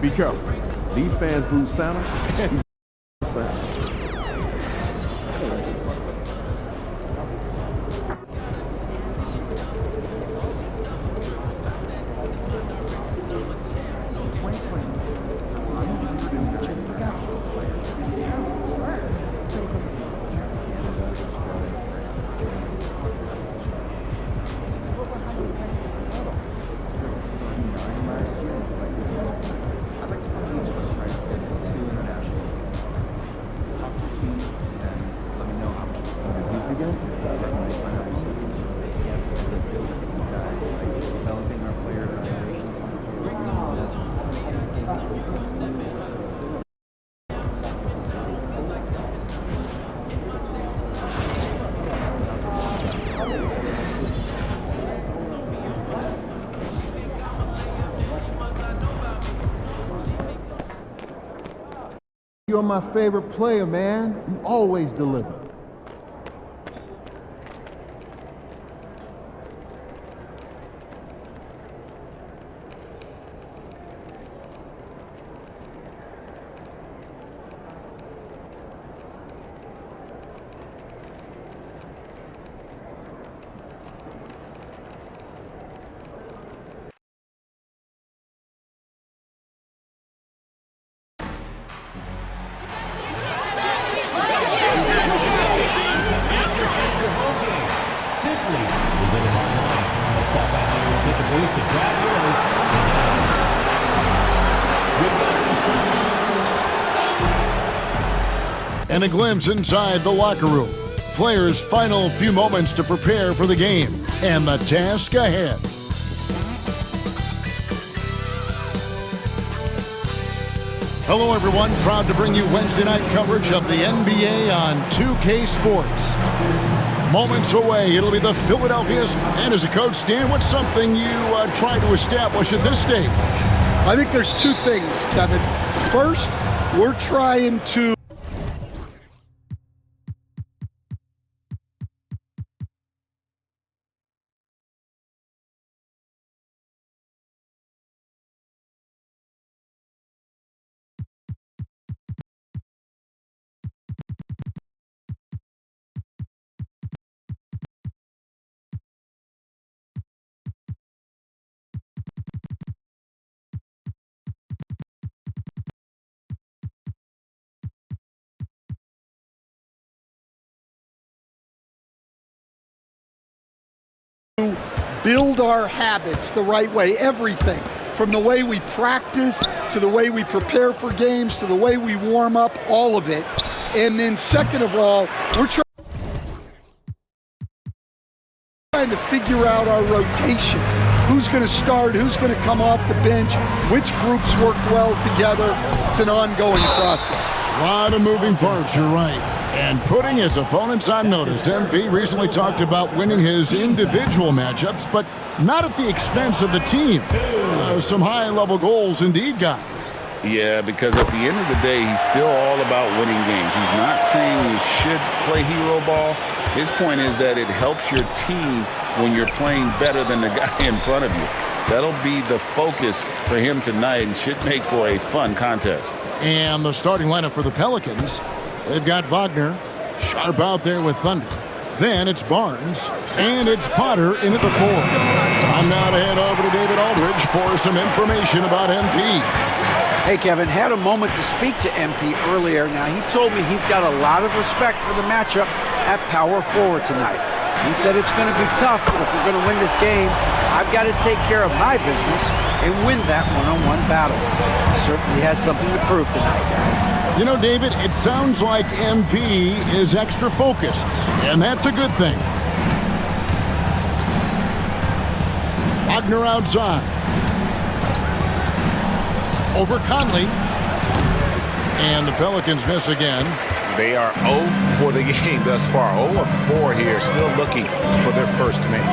Be careful. These fans boo Santa and Santa. You're my favorite player, man. You always deliver. And a glimpse inside the locker room. Players' final few moments to prepare for the game and the task ahead. Hello, everyone. Proud to bring you Wednesday night coverage of the NBA on 2K Sports. Moments away, it'll be the Philadelphia's. And as a coach, Dan, what's something you try to establish at this stage? I think there's two things, Kevin. First, we're trying to build our habits the right way, everything. From the way we practice, to the way we prepare for games, to the way we warm up, all of it. And then second of all, we're trying to figure out our rotation. Who's going to start, who's going to come off the bench, which groups work well together. It's an ongoing process. A lot of moving parts, you're right. And putting his opponents on notice. MP recently talked about winning his individual matchups, but not at the expense of the team. Some high-level goals indeed, guys. Yeah, because at the end of the day, he's still all about winning games. He's not saying you should play hero ball. His point is that it helps your team when you're playing better than the guy in front of you. That'll be the focus for him tonight and should make for a fun contest. And the starting lineup for the Pelicans, they've got Wagner, sharp out there with Thunder. Then it's Barnes, and it's Potter in at the 4. Time now to head over to David Aldridge for some information about MP. Hey, Kevin, had a moment to speak to MP earlier. Now, he told me he's got a lot of respect for the matchup at power forward tonight. He said it's going to be tough, but if we're going to win this game, I've got to take care of my business and win that one-on-one battle. He certainly has something to prove tonight, guys. You know, David, it sounds like MP is extra focused, and that's a good thing. Wagner outside. Over Conley. And the Pelicans miss again. They are 0 for the game thus far. 0 of 4 here, still looking for their first man.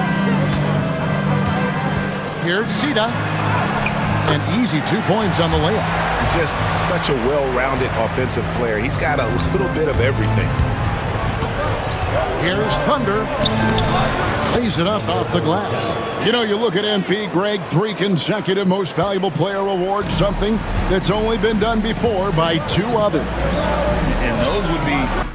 Here's Sita. And easy 2 points on the layup. Just such a well-rounded offensive player. He's got a little bit of everything. Here's Thunder. Lays it up off the glass. You know, you look at MP, Greg, 3 consecutive Most Valuable Player awards, something that's only been done before by 2 others. And those would be...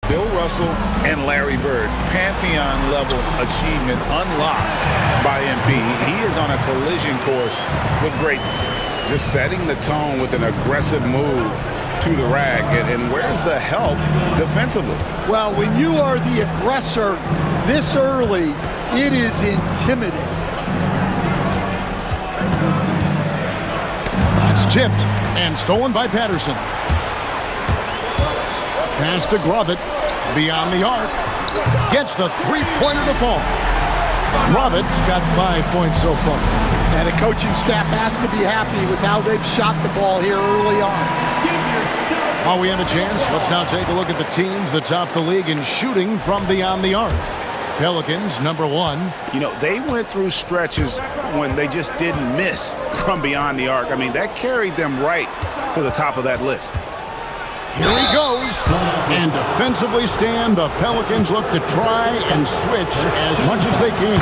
Bill Russell and Larry Bird, Pantheon-level achievement unlocked by MP. He is on a collision course with greatness, just setting the tone with an aggressive move to the rack. And where's the help defensively? Well, when you are the aggressor this early, it is intimidating. That's tipped and stolen by Patterson. Pass to Grovett. Beyond the arc. Gets the three-pointer to fall. Grovett's got 5 points so far. And the coaching staff has to be happy with how they've shot the ball here early on. While we have a chance, let's now take a look at the teams that top the league in shooting from beyond the arc. Pelicans, number 1. You know, they went through stretches when they just didn't miss from beyond the arc. I mean, that carried them right to the top of that list. Here he goes. And defensively stand, the Pelicans look to try and switch as much as they can.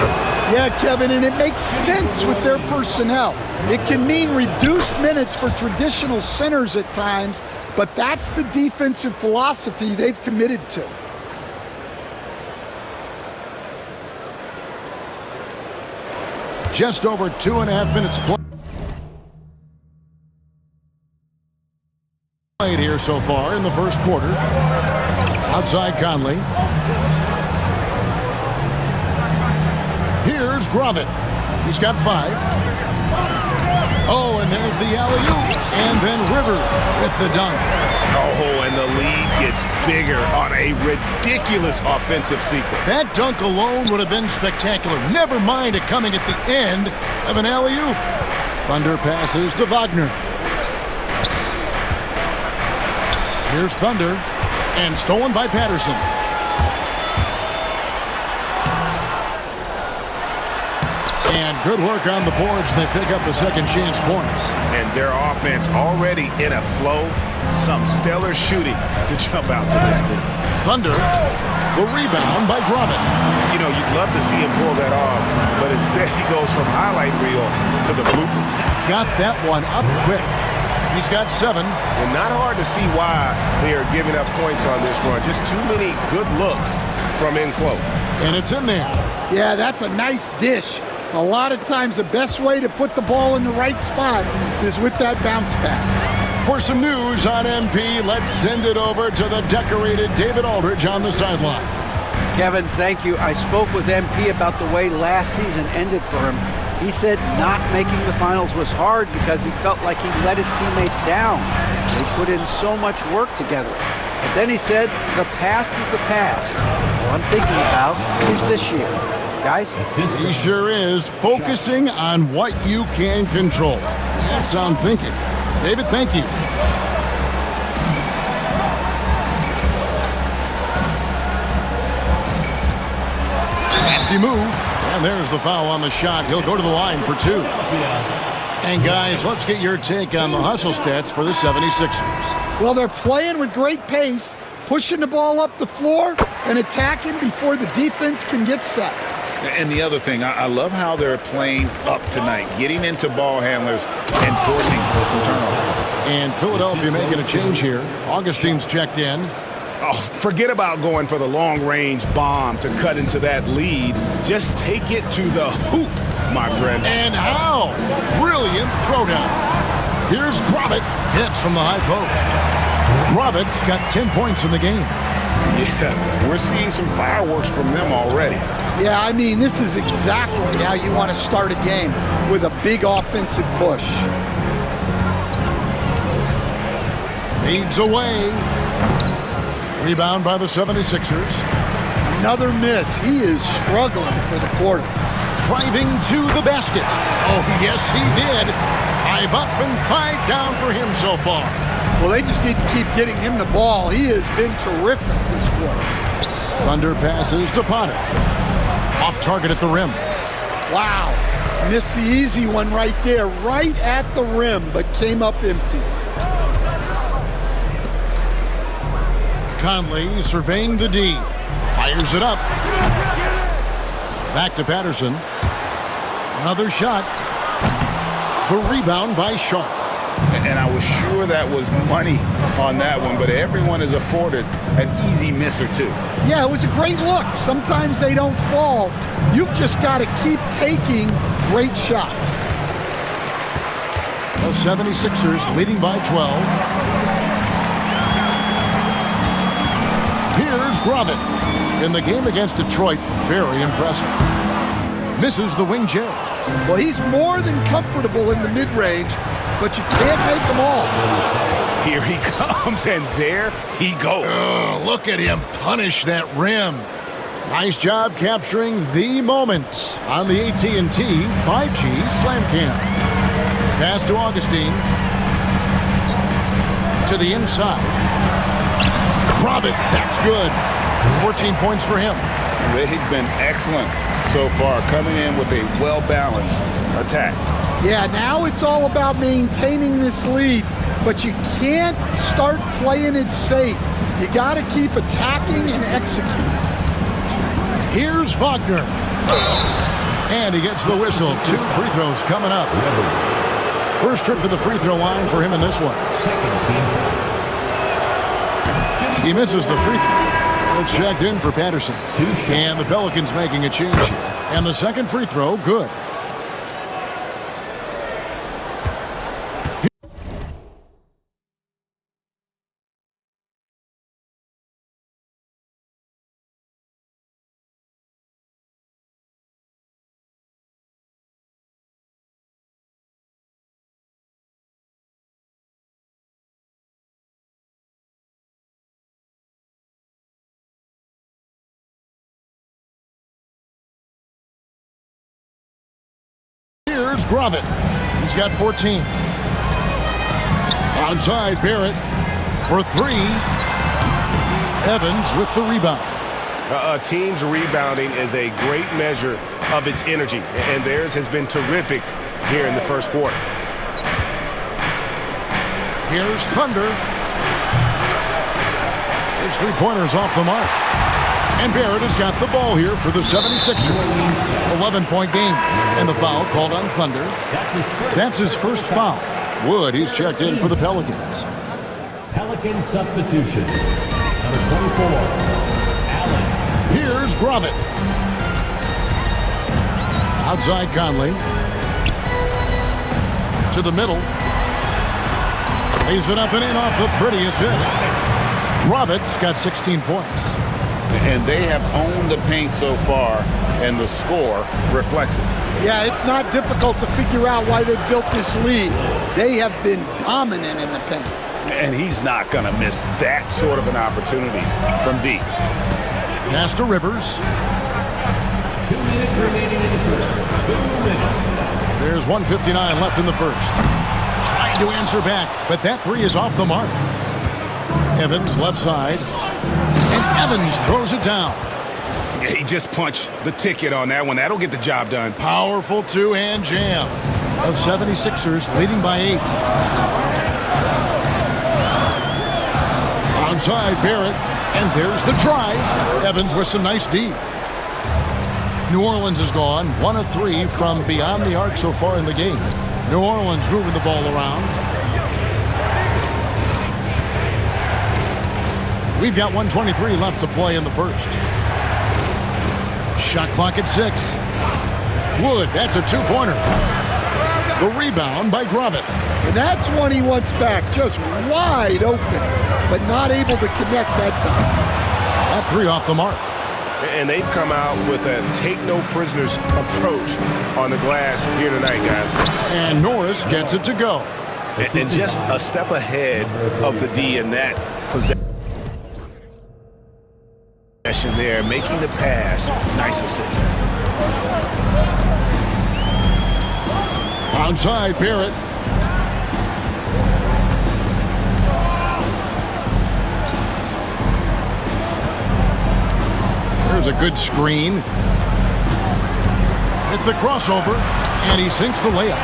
Yeah, Kevin, and it makes sense with their personnel. It can mean reduced minutes for traditional centers at times, but that's the defensive philosophy they've committed to. Just over 2.5 minutes played here so far in the first quarter. Outside Conley. Here's Grovett. He's got 5. Oh, and there's the alley-oop. And then Rivers with the dunk. Oh, and the lead gets bigger on a ridiculous offensive sequence. That dunk alone would have been spectacular. Never mind it coming at the end of an alley-oop. Thunder passes to Wagner. Here's Thunder, and stolen by Patterson. And good work on the boards, and they pick up the second chance points. And their offense already in a flow. Some stellar shooting to jump out to this lead. Thunder, the rebound by Grovett. You know, you'd love to see him pull that off, but instead he goes from highlight reel to the bloopers. Got that one up quick. He's got 7. And not hard to see why they are giving up points on this run. Just too many good looks from in close. And it's in there. Yeah, that's a nice dish. A lot of times the best way to put the ball in the right spot is with that bounce pass. For some news on MP, let's send it over to the decorated David Aldridge on the sideline. Kevin, thank you. I spoke with MP about the way last season ended for him. He said not making the finals was hard because he felt like he let his teammates down. They put in so much work together. But then he said, the past is the past. What I'm thinking about is this year. Guys? He sure is, focusing on what you can control. That's what I'm thinking. David, thank you. Crafty move. And there's the foul on the shot. He'll go to the line for 2. And guys, let's get your take on the hustle stats for the 76ers. Well, they're playing with great pace, pushing the ball up the floor and attacking before the defense can get set. And the other thing, I love how they're playing up tonight, getting into ball handlers and forcing some turnovers. And Philadelphia making a change here. Augustine's checked in. Oh, forget about going for the long-range bomb to cut into that lead. Just take it to the hoop, my friend. And how? Brilliant throwdown. Here's Grobit. Hits from the high post. Grobit's got 10 points in the game. Yeah, we're seeing some fireworks from them already. Yeah, I mean, this is exactly how you want to start a game, with a big offensive push. Fades away. Rebound by the 76ers. Another miss. He is struggling for the quarter. Driving to the basket. Oh, yes, he did. 5 up and 5 down for him so far. Well, they just need to keep getting him the ball. He has been terrific this quarter. Thunder passes to Potter. Off target at the rim. Wow. Missed the easy one right there, right at the rim, but came up empty. Conley surveying the D. Fires it up. Back to Patterson. Another shot. The rebound by Sharp. And I was sure that was money on that one, but everyone is afforded an easy miss or two. Yeah, it was a great look. Sometimes they don't fall. You've just got to keep taking great shots. The 76ers leading by 12. Here's Grobit. In the game against Detroit, very impressive. Misses the wing J. Well, he's more than comfortable in the mid-range, but you can't make them all. Here he comes, and there he goes. Oh, look at him punish that rim. Nice job capturing the moments on the AT&T 5G Slam Cam. Pass to Augustine. To the inside. Grobit, that's good. 14 points for him. They've been excellent so far, coming in with a well-balanced attack. Yeah, now it's all about maintaining this lead, but you can't start playing it safe. You got to keep attacking and executing. Here's Wagner. And he gets the whistle. 2 free throws coming up. First trip to the free throw line for him in this one. He misses the free throw. It's checked in for Patterson. And the Pelicans making a change here. And the second free throw, good. Here's Grobit. He's got 14. Onside, Barrett for 3. Evans with the rebound. A team's rebounding is a great measure of its energy, and theirs has been terrific here in the first quarter. Here's Thunder. His three-pointer's off the mark. And Barrett has got the ball here for the 76ers. 11-point game. And the foul called on Thunder. That's his first foul. Wood, he's checked in for the Pelicans. Pelican substitution. Number 24, Allen. Here's Grobit. Outside Conley. To the middle. Lays it up and in off the pretty assist. Grobit's got 16 points. And they have owned the paint so far, and the score reflects it. Yeah, it's not difficult to figure out why they've built this lead. They have been dominant in the paint. And he's not going to miss that sort of an opportunity from deep. Pass to Rivers. 2 minutes remaining in the first. 2 minutes. There's 1:59 left in the first. Trying to answer back, but that three is off the mark. Evans left side. And Evans throws it down. Yeah, he just punched the ticket on that one. That'll get the job done. Powerful two-hand jam. The 76ers leading by 8. Onside Barrett. And there's the drive. Evans with some nice D. New Orleans is gone. 1 of 3 from beyond the arc so far in the game. New Orleans moving the ball around. We've got 1:23 left to play in the first. Shot clock at 6. Wood, that's a two-pointer. The rebound by Gravett. And that's one he wants back, just wide open, but not able to connect that time. That three off the mark. And they've come out with a take-no-prisoners approach on the glass here tonight, guys. And Norris gets it to go. And just a step ahead of the D in that possession there, making the pass. Nice assist. Onside, Barrett. There's a good screen. It's the crossover, and he sinks the layup.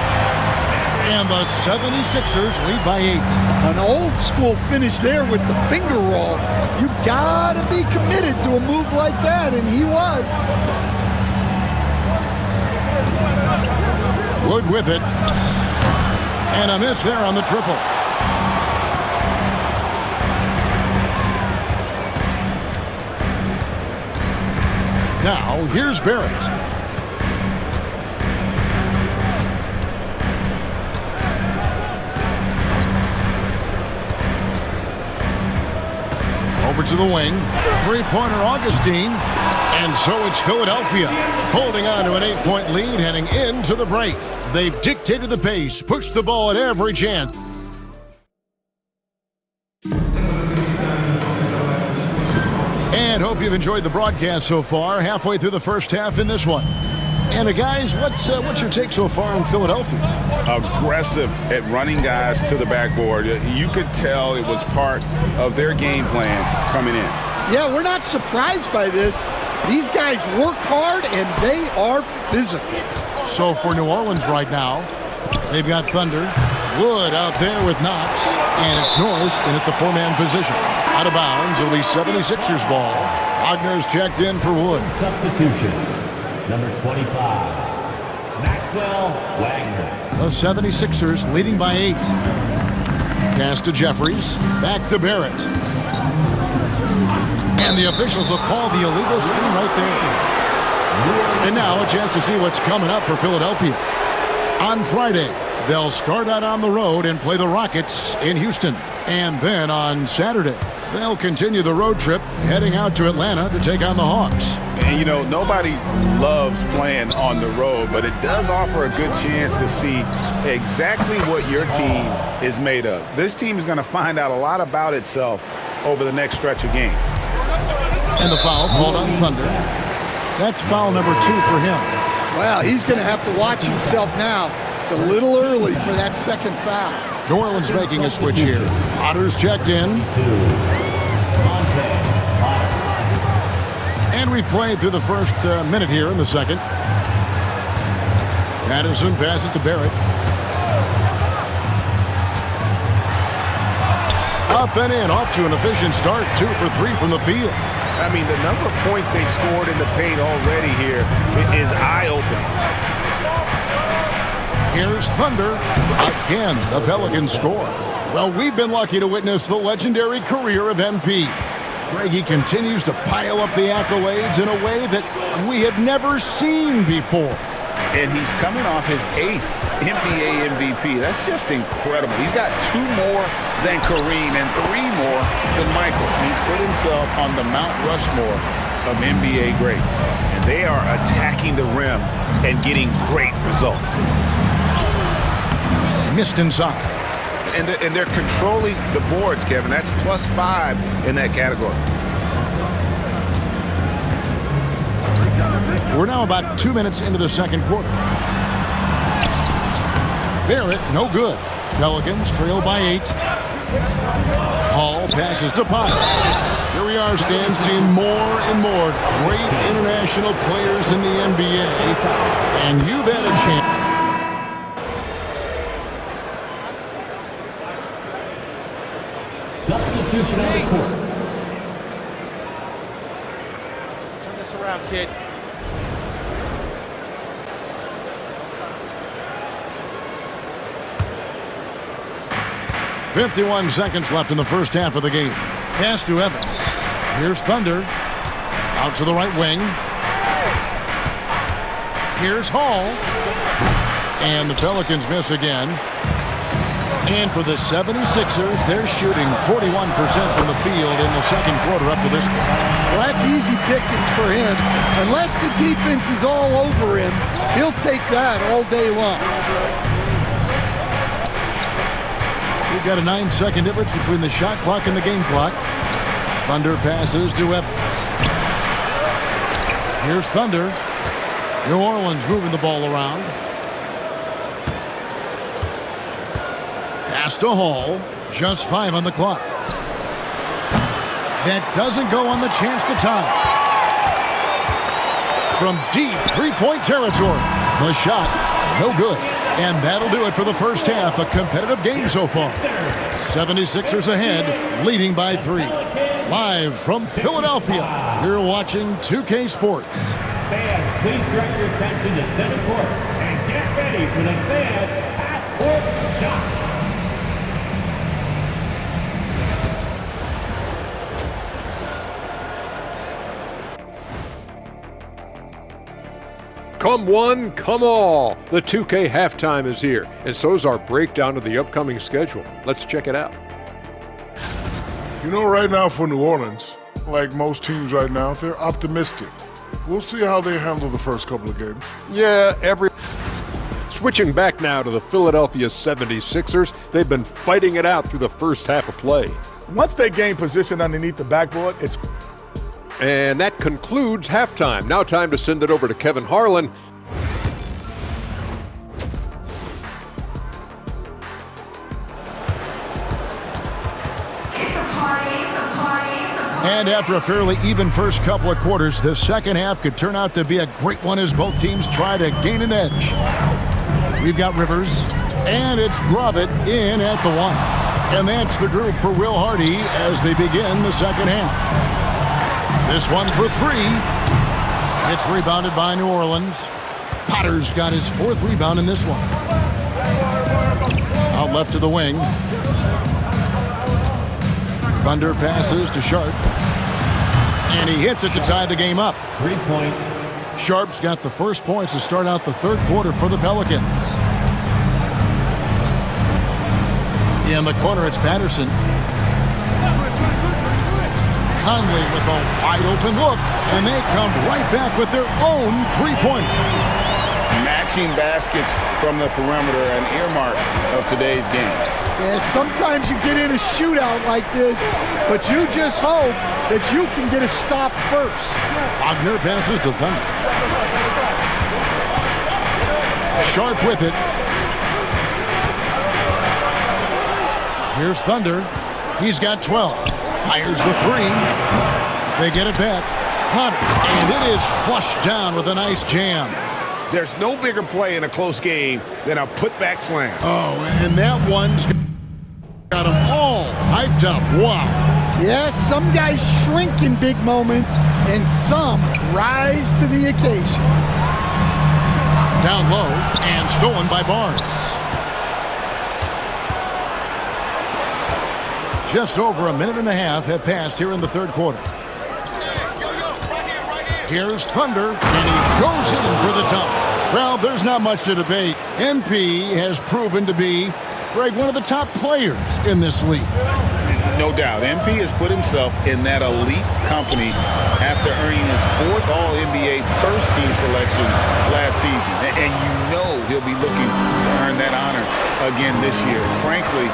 And the 76ers lead by 8. An old school finish there with the finger roll. You gotta be committed to a move like that, and he was. Wood with it. And a miss there on the triple. Now, here's Barrett. Over to the wing. Three-pointer Augustine. And so it's Philadelphia holding on to an 8-point lead heading into the break. They've dictated the pace, pushed the ball at every chance. And hope you've enjoyed the broadcast so far. Halfway through the first half in this one. And guys, what's your take so far on Philadelphia? Aggressive at running guys to the backboard. You could tell it was part of their game plan coming in. Yeah, we're not surprised by this. These guys work hard and they are physical. So for New Orleans right now, they've got Thunder. Wood out there with Knox. And it's Norris in at the four-man position. Out of bounds, it'll be 76ers ball. Wagner's checked in for Wood. Substitution. Number 25, Maxwell Wagner. The 76ers leading by 8. Pass to Jeffries. Back to Barrett. And the officials will call the illegal screen right there. And now a chance to see what's coming up for Philadelphia. On Friday, they'll start out on the road and play the Rockets in Houston. And then on Saturday, they'll continue the road trip heading out to Atlanta to take on the Hawks. And, you know, nobody loves playing on the road, but it does offer a good chance to see exactly what your team is made of. This team is going to find out a lot about itself over the next stretch of games. And the foul called on Thunder. That's foul number 2 for him. Well, he's going to have to watch himself now. It's a little early for that second foul. New Orleans making a switch here. Otter's checked in. And we've played through the first minute here in the second. Patterson passes to Barrett. Up and in, off to an efficient start. 2 for 3 from the field. I mean, the number of points they've scored in the paint already here is eye-opening. Here's Thunder. Again, the Pelicans score. Well, we've been lucky to witness the legendary career of MP. Greggy continues to pile up the accolades in a way that we had never seen before. And he's coming off his 8th NBA MVP. That's just incredible. He's got 2 more than Kareem and 3 more than Michael. He's put himself on the Mount Rushmore of NBA greats. And they are attacking the rim and getting great results. Missed inside. And they're controlling the boards, Kevin. That's +5 in that category. We're now about 2 minutes into the second quarter. Barrett, no good. Pelicans trail by 8. Hall passes to Pyle. Here we are, Stan, seeing more and more great international players in the NBA. And you've had a chance. Substitution on the court. Turn this around, kid. .51 seconds left in the first half of the game. Pass to Evans. Here's Thunder. Out to the right wing. Here's Hall. And the Pelicans miss again. And for the 76ers, they're shooting 41% from the field in the second quarter up to this point. Well, that's easy pickings for him. Unless the defense is all over him, he'll take that all day long. We've got a 9-second difference between the shot clock and the game clock. Thunder passes to Evans. Here's Thunder. New Orleans moving the ball around. Pass to Hall. Just 5 on the clock. That doesn't go on the chance to tie. From deep three-point territory. The shot, no good. And that'll do it for the first half. A competitive game so far. 76ers ahead, leading by 3. Live from Philadelphia, you're watching 2K Sports. Fans, please direct your attention to center court and get ready for the fan half-court shot. Come one, come all. The 2K halftime is here, and so's our breakdown of the upcoming schedule. Let's check it out. You know, right now for New Orleans, like most teams right now, they're optimistic. We'll see how they handle the first couple of games. Yeah, Switching back now to the Philadelphia 76ers, they've been fighting it out through the first half of play. Once they gain position underneath the backboard, it's... And that concludes halftime. Now time to send it over to Kevin Harlan. And after a fairly even first couple of quarters, the second half could turn out to be a great one as both teams try to gain an edge. We've got Rivers, and it's Gravett in at the 1. And that's the group for Will Hardy as they begin the second half. This one for 3. It's rebounded by New Orleans. Potter's got his 4th rebound in this one. Out left to the wing. Thunder passes to Sharp. And he hits it to tie the game up. 3 points. Sharp's got the first points to start out the third quarter for the Pelicans. In the corner, it's Patterson. Conley with a wide-open look, and they come right back with their own three-pointer. Matching baskets from the perimeter, an earmark of today's game. Yeah, sometimes you get in a shootout like this, but you just hope that you can get a stop first. Wagner passes to Thunder. Sharp with it. Here's Thunder. He's got 12. Fires the 3. They get it back. Hunter. And it is flushed down with a nice jam. There's no bigger play in a close game than a putback slam. Oh, and that one's got them all hyped up. Wow. Yes, some guys shrink in big moments, and some rise to the occasion. Down low, and stolen by Barnes. Just over a minute and a half have passed here in the third quarter. Here's Thunder, and he goes in for the dunk. Well, there's not much to debate. MP has proven to be, Greg, one of the top players in this league. No doubt. MP has put himself in that elite company after earning his 4th All-NBA first-team selection last season. And you know he'll be looking to earn that honor again this year. Frankly,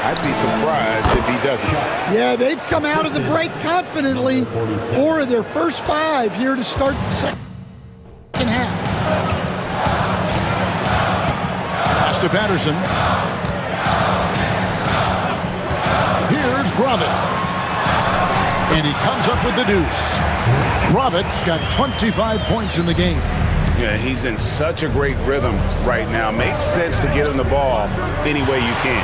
I'd be surprised if he doesn't. Yeah, they've come out of the break confidently. 4 of their first 5 here to start the second half. Pass to Patterson. Here's Gravett. And he comes up with the deuce. Gravett's got 25 points in the game. Yeah, he's in such a great rhythm right now. Makes sense to get him the ball any way you can.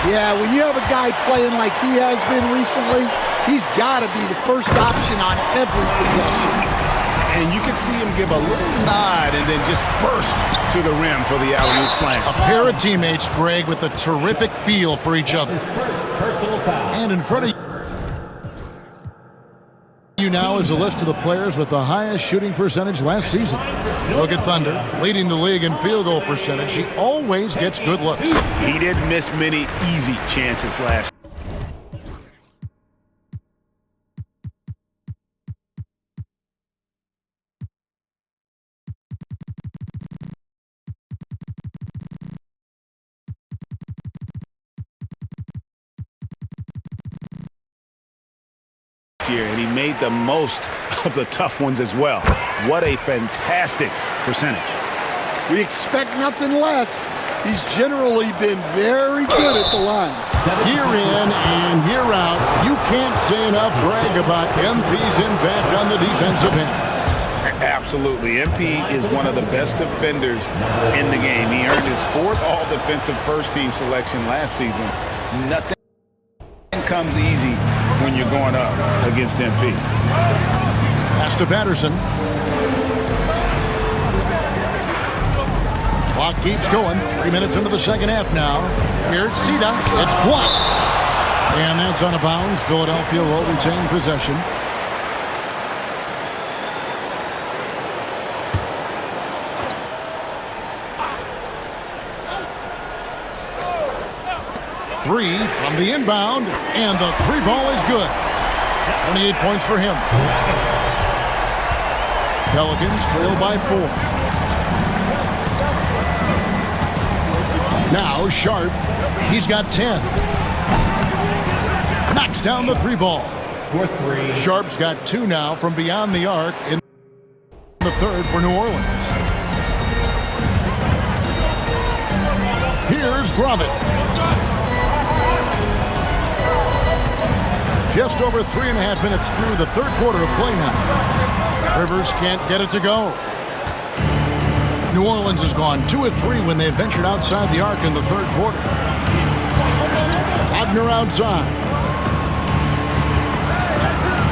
Yeah, when you have a guy playing like he has been recently, he's got to be the first option on every possession. And you can see him give a little nod and then just burst to the rim for the alley-oop slam. A pair of teammates, Greg, with a terrific feel for each other. His first personal foul. And in front of You now is a list of the players with the highest shooting percentage last season. Look at Thunder, leading the league in field goal percentage. He always gets good looks. He didn't miss many easy chances last year, and he made the most of the tough ones as well. What a fantastic percentage. We expect nothing less. He's generally been very good at the line. Year in and year out, you can't say enough brag about MP's impact on the defensive end. Absolutely. MP is one of the best defenders in the game. He earned his 4th all-defensive first-team selection last season. Nothing comes easy when you're going up against MP. Pass to Patterson. Clock keeps going. 3 minutes into the second half now. Here's Sita. It's blocked. And that's out of bounds. Philadelphia will retain possession. Three from the inbound, and the 3 ball is good. 28 points for him. Pelicans trail by 4. Now Sharp, he's got 10. Knocks down the 3 ball. Sharp's got 2 now from beyond the arc in the 3rd for New Orleans. Here's Gravett. Just over 3.5 minutes through the 3rd quarter of play now. Rivers can't get it to go. New Orleans has gone 2 of 3 when they ventured outside the arc in the 3rd quarter. Wagner outside.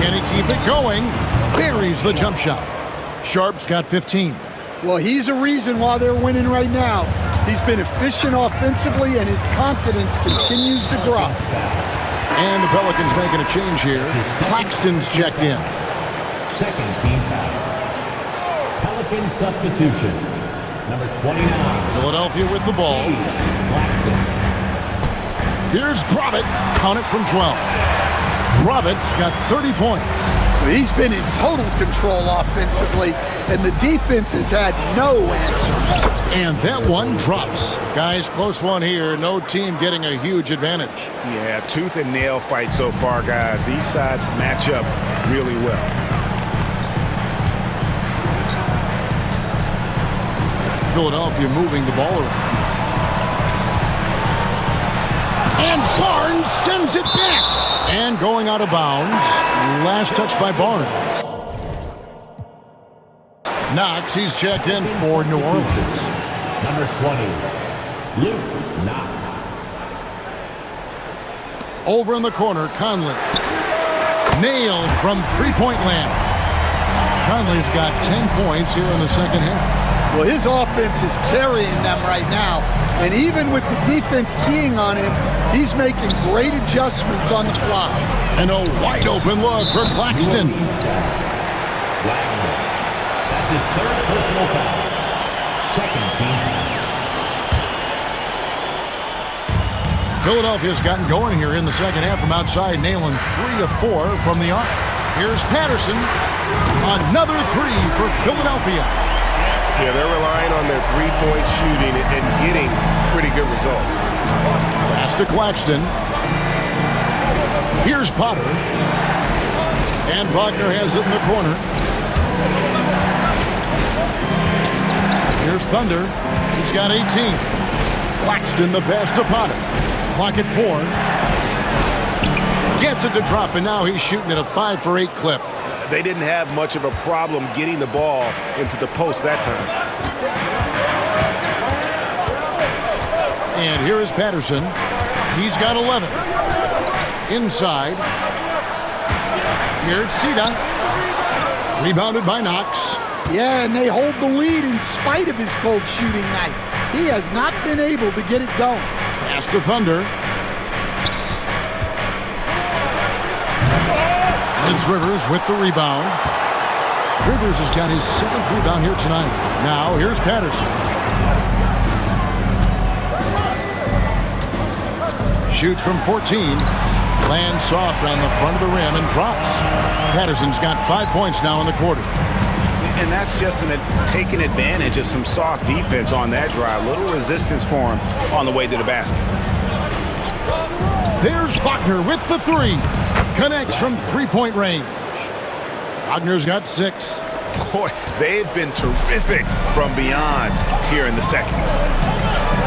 Can he keep it going? Buries the jump shot. Sharp's got 15. Well, he's a reason why they're winning right now. He's been efficient offensively, and his confidence continues to grow. And the Pelicans making a change here. Claxton's checked in. Second team foul. Pelican substitution. Number 29. Philadelphia with the ball. Here's Gravett. Count it from 12. Gravett's got 30 points. He's been in total control offensively, and the defense has had no answers. And that one drops. Guys, close one here. No team getting a huge advantage. Yeah, tooth and nail fight so far, guys. These sides match up really well. Philadelphia moving the ball around. And Barnes sends it back. And going out of bounds. Last touch by Barnes. Knox, he's checked in for New Orleans. Number 20, Luke Knox. Over in the corner, Conley. Nailed from three-point land. Conley's got 10 points here in the second half. Well, his offense is carrying them right now. And even with the defense keying on him, he's making great adjustments on the fly. And a wide-open look for Claxton. Wagner. That's his 3rd personal foul. Second team foul. Philadelphia's gotten going here in the second half from outside, nailing 3 of 4 from the arc. Here's Patterson. Another 3 for Philadelphia. Yeah, they're relying on their three-point shooting and getting pretty good results. Pass to Claxton. Here's Potter. And Wagner has it in the corner. Here's Thunder. He's got 18. Claxton the pass to Potter. Clock at 4. Gets it to drop, and now he's shooting at a 5 for 8 clip. They didn't have much of a problem getting the ball into the post that time. And here is Patterson. He's got 11. Inside. Here's Sita. Rebounded by Knox. Yeah, and they hold the lead in spite of his cold shooting night. He has not been able to get it going. Pass to Thunder. It's Rivers with the rebound. Rivers has got his 7th rebound here tonight. Now, here's Patterson. Shoots from 14. Lands soft around the front of the rim and drops. Patterson's got 5 points now in the quarter. And that's just taking advantage of some soft defense on that drive. Little resistance for him on the way to the basket. There's Wagner with the 3. Connects from 3-point range. Wagner's got 6. Boy, they've been terrific from beyond here in the second.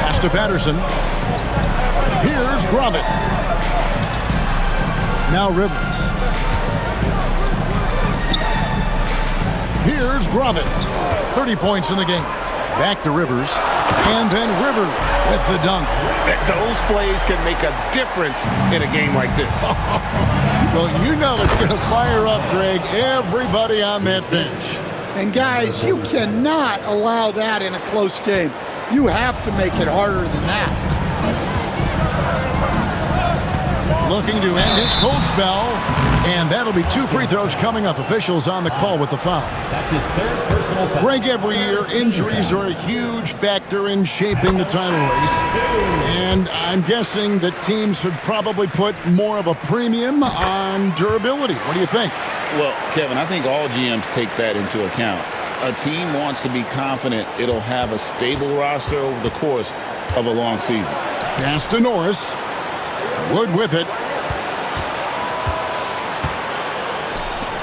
Pass to Patterson. Here's Gravett. Now Rivers. Here's Gravett. 30 points in the game. Back to Rivers. And then Rivers with the dunk. Those plays can make a difference in a game like this. Well, you know it's going to fire up, Greg, everybody on that bench. And guys, you cannot allow that in a close game. You have to make it harder than that. Looking to end his cold spell, and that'll be 2 free throws coming up. Officials on the call with the foul. That's his 3rd personal foul. Greg, every year, injuries are a huge factor in shaping the title race. And I'm guessing that teams should probably put more of a premium on durability. What do you think? Well, Kevin, I think all GMs take that into account. A team wants to be confident it'll have a stable roster over the course of a long season. Pass to Norris. Wood with it.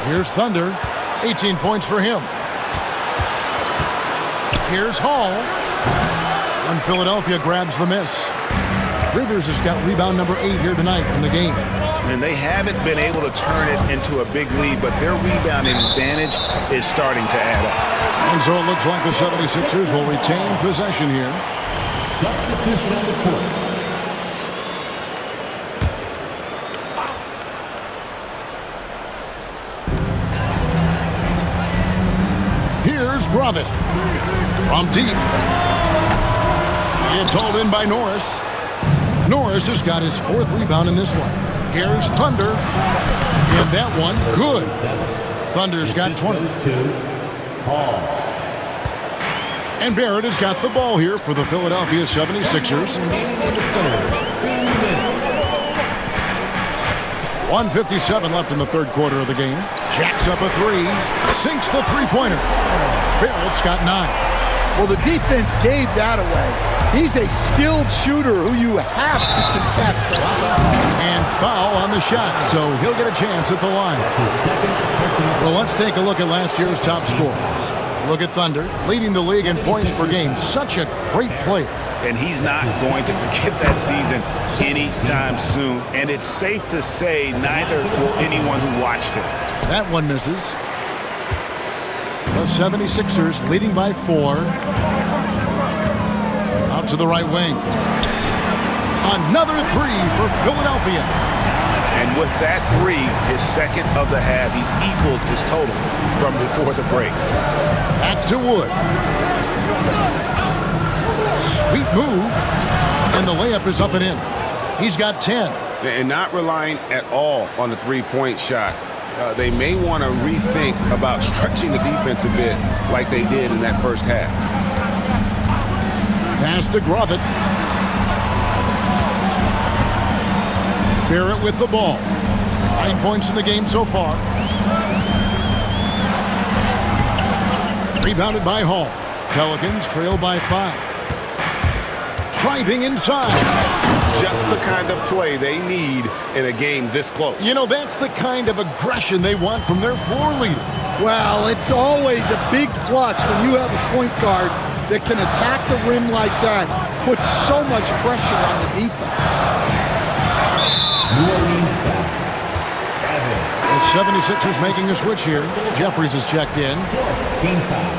Here's Thunder. 18 points for him. Here's Hall. And Philadelphia grabs the miss. Rivers has got rebound number 8 here tonight in the game. And they haven't been able to turn it into a big lead, but their rebounding advantage is starting to add up. And so it looks like the 76ers will retain possession here. Substitution on the court. Here's Gravett from deep. It's hauled in by Norris. Norris has got his 4th rebound in this one. Here's Thunder. And that one, good. Thunder's got 20. And Barrett has got the ball here for the Philadelphia 76ers. 1:57 left in the 3rd quarter of the game. Jacks up a 3. Sinks the 3-pointer. Barrett's got 9. Well, the defense gave that away. He's a skilled shooter who you have to contest it. And foul on the shot, so he'll get a chance at the line. Well, let's take a look at last year's top scorers. Look at Thunder, leading the league in points per game. Such a great player. And he's not going to forget that season anytime soon. And it's safe to say neither will anyone who watched him. That one misses. The 76ers leading by 4. Out to the right wing. Another 3 for Philadelphia. And with that 3, his 2nd of the half, he's equaled his total from before the break. Back to Wood. Sweet move. And the layup is up and in. He's got 10. And not relying at all on the 3-point shot. They may want to rethink about stretching the defense a bit like they did in that first half. Pass to Gravett. Barrett with the ball. 9 points in the game so far. Rebounded by Hall. Pelicans trail by 5. Driving inside. Just the kind of play they need in a game this close. You know, that's the kind of aggression they want from their floor leader. Well, it's always a big plus when you have a point guard that can attack the rim like that, put so much pressure on the defense. The 76ers making a switch here. Jeffries has checked in. Game foul.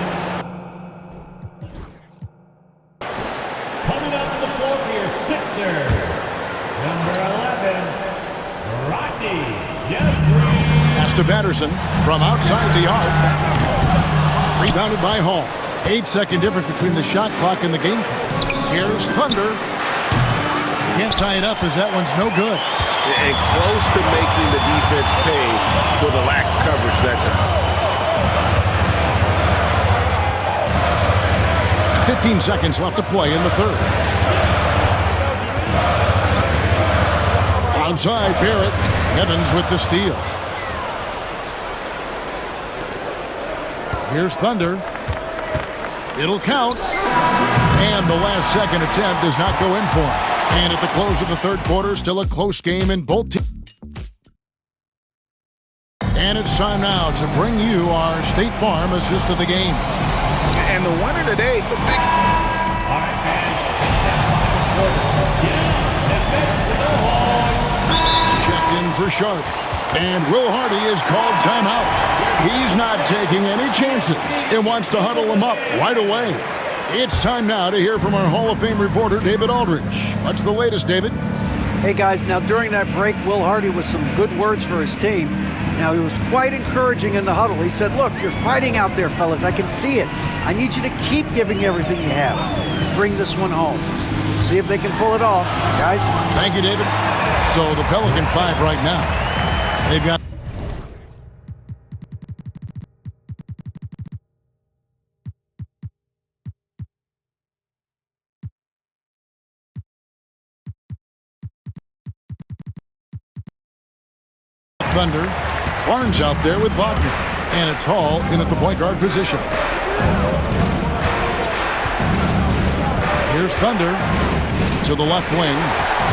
Coming up to the floor for your Sixers, number 11, Rodney Jeffries. Pass to Patterson from outside the arc. Rebounded by Hall. 8-second difference between the shot clock and the game clock. Here's Thunder. Can't tie it up as that one's no good. and close to making the defense pay for the lax coverage that time. 15 seconds left to play in the third. Onside, Barrett. Evans with the steal. Here's Thunder. It'll count. And the last second attempt does not go in for him. And at the close of the third quarter, still a close game in both teams. And it's time now to bring you our State Farm assist of the game. And the winner today, the big... Checked in for Sharp. And Will Hardy is called timeout. He's not taking any chances and wants to huddle him up right away. It's time now to hear from our Hall of Fame reporter, David Aldridge. What's the latest, David? Hey, guys, now during that break, Will Hardy was some good words for his team. Now, he was quite encouraging in the huddle. He said, look, you're fighting out there, fellas. I can see it. I need you to keep giving everything you have. Bring this one home. See if they can pull it off, guys. Thank you, David. So the Pelican 5 right now. They've got Thunder. Barnes out there with Wagner. And it's Hall in at the point guard position. Here's Thunder to the left wing.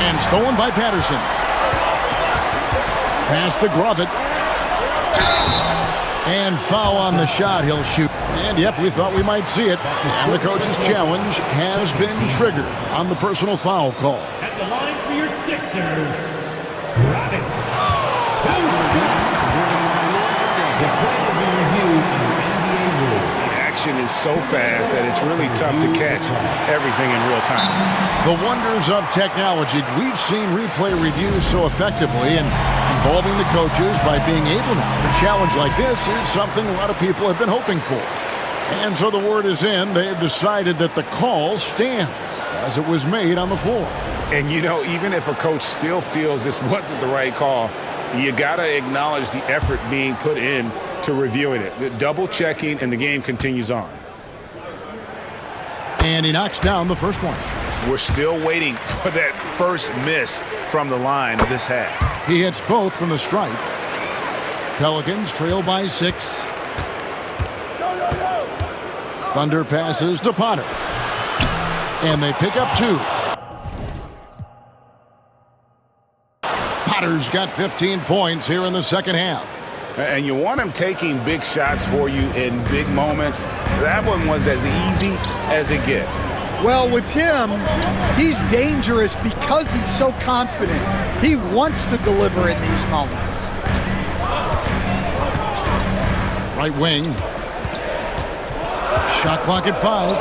And stolen by Patterson. Pass to Grovett. And foul on the shot. He'll shoot. And, yep, we thought we might see it. And the coach's challenge has been triggered on the personal foul call. At the line for your Sixers, Grovett. Action is so fast that it's really tough to catch everything in real time. The wonders of technology. We've seen replay reviews so effectively and involving the coaches by being able now. A challenge like this is something a lot of people have been hoping for. And so the word is in. They've decided that the call stands as it was made on the floor. And, you know, even if a coach still feels this wasn't the right call, you got to acknowledge the effort being put in to reviewing it. The double checking, and the game continues on. And he knocks down the first one. We're still waiting for that first miss from the line of this half. He hits both from the stripe. Pelicans trail by 6. Thunder passes to Potter. And they pick up 2. Potter's got 15 points here in the second half. And you want him taking big shots for you in big moments. That one was as easy as it gets. Well, with him, he's dangerous because he's so confident. He wants to deliver in these moments. Right wing. Shot clock at 5.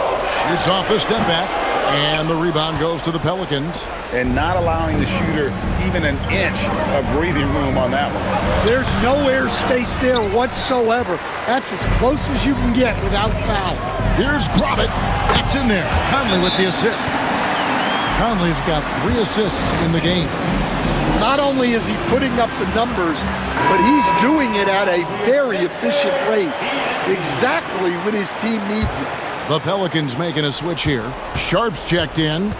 Shoots off the step back. And the rebound goes to the Pelicans. And not allowing the shooter even an inch of breathing room on that one. There's no air space there whatsoever. That's as close as you can get without foul. Here's Grovett. That's in there. Conley with the assist. Conley's got 3 assists in the game. Not only is he putting up the numbers, but he's doing it at a very efficient rate. Exactly when his team needs it. The Pelicans making a switch here. Sharp's checked in.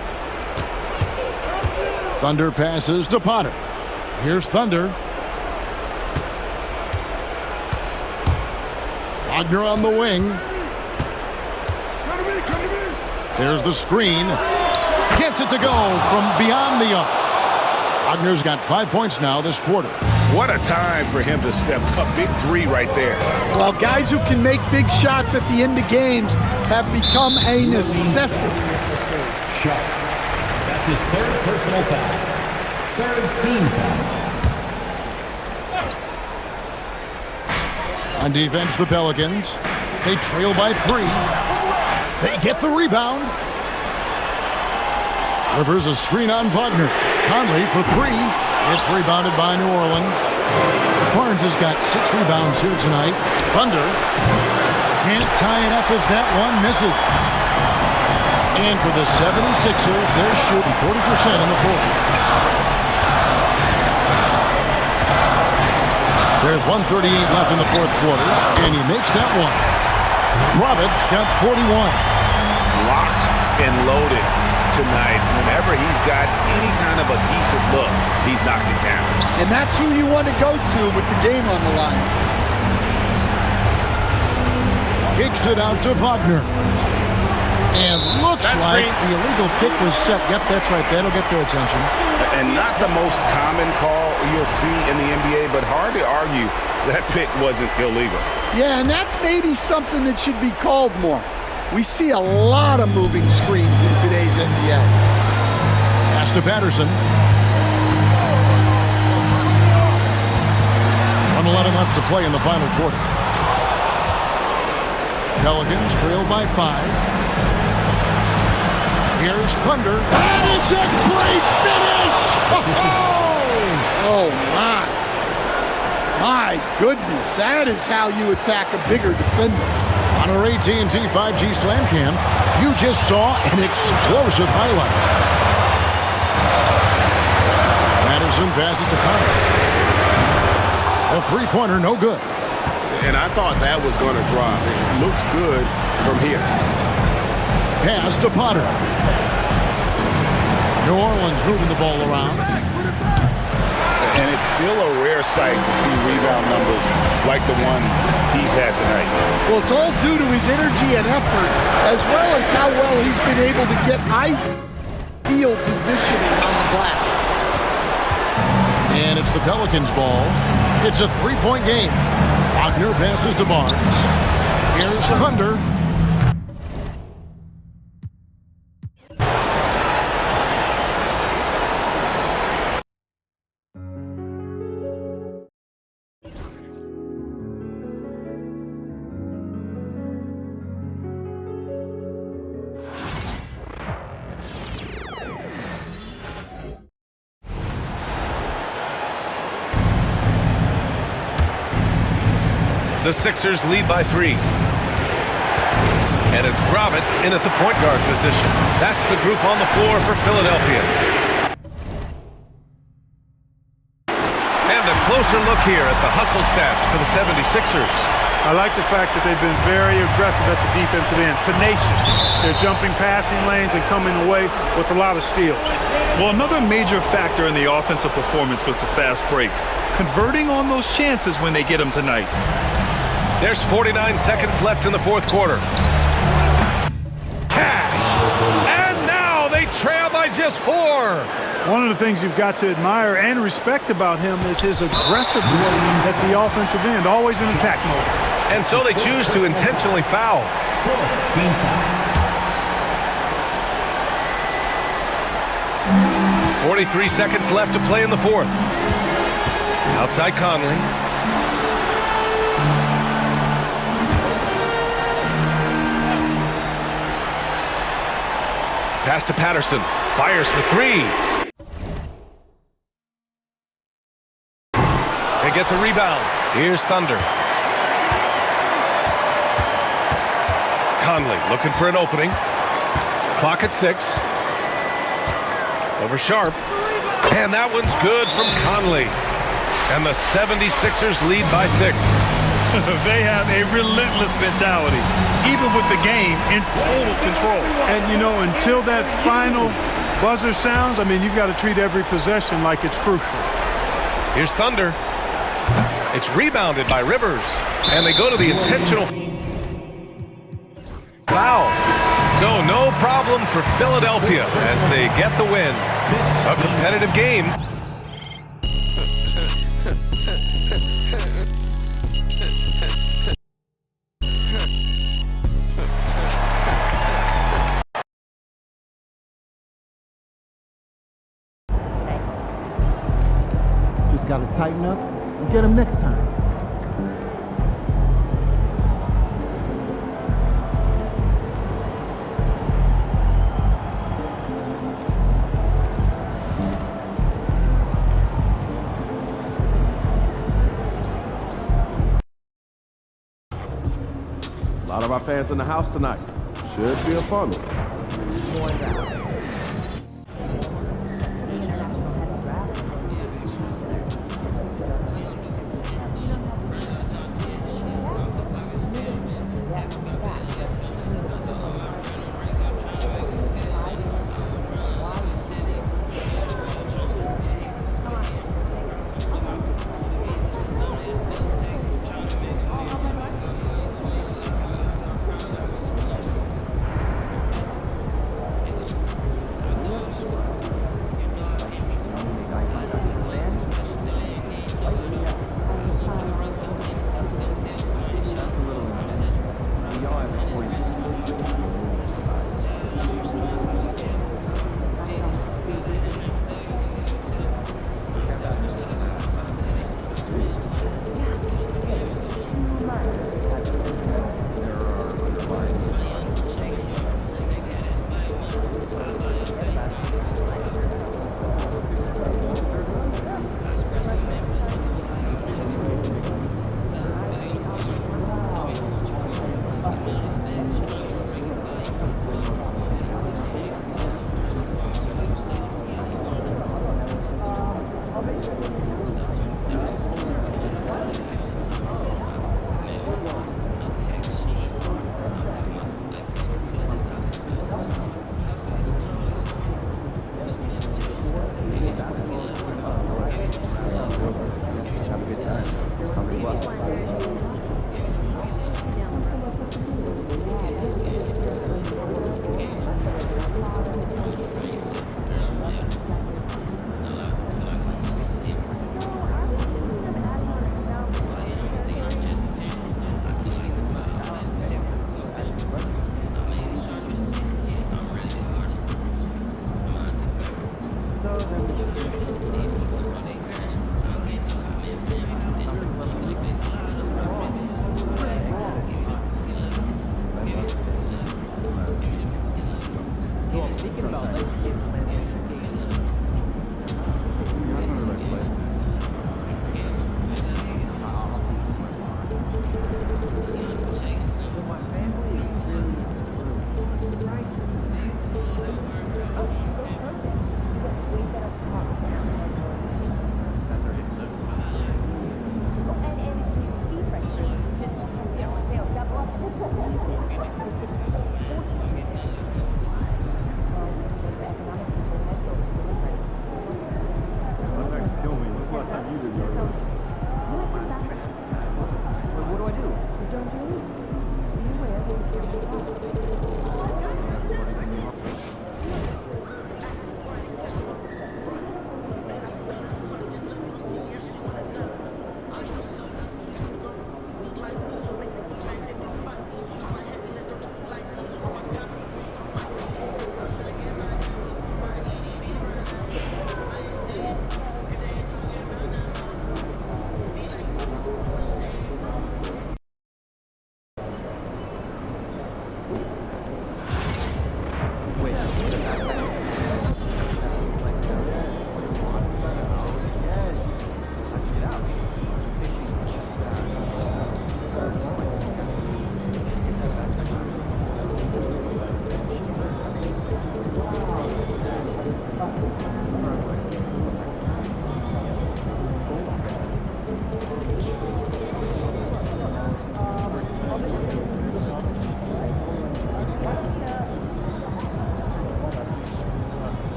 Thunder passes to Potter. Here's Thunder. Wagner on the wing. There's the screen. Gets it to go from beyond the arc. Wagner's got 5 points now this quarter. What a time for him to step up. Big 3 right there. Well, guys who can make big shots at the end of games have become a necessity at this stage. That's his third personal foul. Third team foul. On defense, the Pelicans. They trail by 3. They get the rebound. Rivers a screen on Wagner. Conley for 3. It's rebounded by New Orleans. Barnes has got 6 rebounds here tonight. Thunder can't tie it up as that one misses. And for the 76ers, they're shooting 40% in the fourth. There's 1:38 left in the fourth quarter, and he makes that one. Roberts got 41. Locked and loaded tonight. Whenever he's got any kind of a decent look, he's knocked it down. And that's who you want to go to with the game on the line. Kicks it out to Wagner. And looks like the illegal pick was set. Yep, that's right. That'll get their attention. And not the most common call you'll see in the NBA, but hard to argue that pick wasn't illegal. Yeah, and that's maybe something that should be called more. We see a lot of moving screens in today's NBA. Pass to Patterson. 1:11 left to play in the final quarter. Pelicans trail by 5. Here's Thunder, and it's a great finish! Oh, my. My goodness, that is how you attack a bigger defender. On our AT&T 5G Slam Cam, you just saw an explosive highlight. Patterson passes to Conley. A three-pointer, no good. And I thought that was going to drop. It looked good from here. Pass to Potter. New Orleans moving the ball around. And it's still a rare sight to see rebound numbers like the ones he's had tonight. Well, it's all due to his energy and effort, as well as how well he's been able to get ideal positioning on the glass. And it's the Pelicans' ball. It's a three-point game. Wagner passes to Barnes. Here's Thunder. The Sixers lead by 3. And it's Gravett in at the point guard position. That's the group on the floor for Philadelphia. And a closer look here at the hustle stats for the 76ers. I like the fact that they've been very aggressive at the defensive end, tenacious. They're jumping passing lanes and coming away with a lot of steals. Well, another major factor in the offensive performance was the fast break. Converting on those chances when they get them tonight. There's 49 seconds left in the fourth quarter. Cash! And now they trail by just 4. One of the things you've got to admire and respect about him is his aggressiveness at the offensive end, always in attack mode. And so they choose to intentionally foul. 43 seconds left to play in the fourth. Outside Conley. Pass to Patterson. Fires for 3. They get the rebound. Here's Thunder. Conley looking for an opening. Clock at 6. Over Sharp. And that one's good from Conley. And the 76ers lead by 6. They have a relentless mentality, even with the game in total control. And, you know, until that final buzzer sounds, I mean, you've got to treat every possession like it's crucial. Here's Thunder. It's rebounded by Rivers. And they go to the intentional foul. So no problem for Philadelphia as they get the win. A competitive game. Just got to tighten up and get him next time. A lot of our fans in the house tonight. Should be a fun one.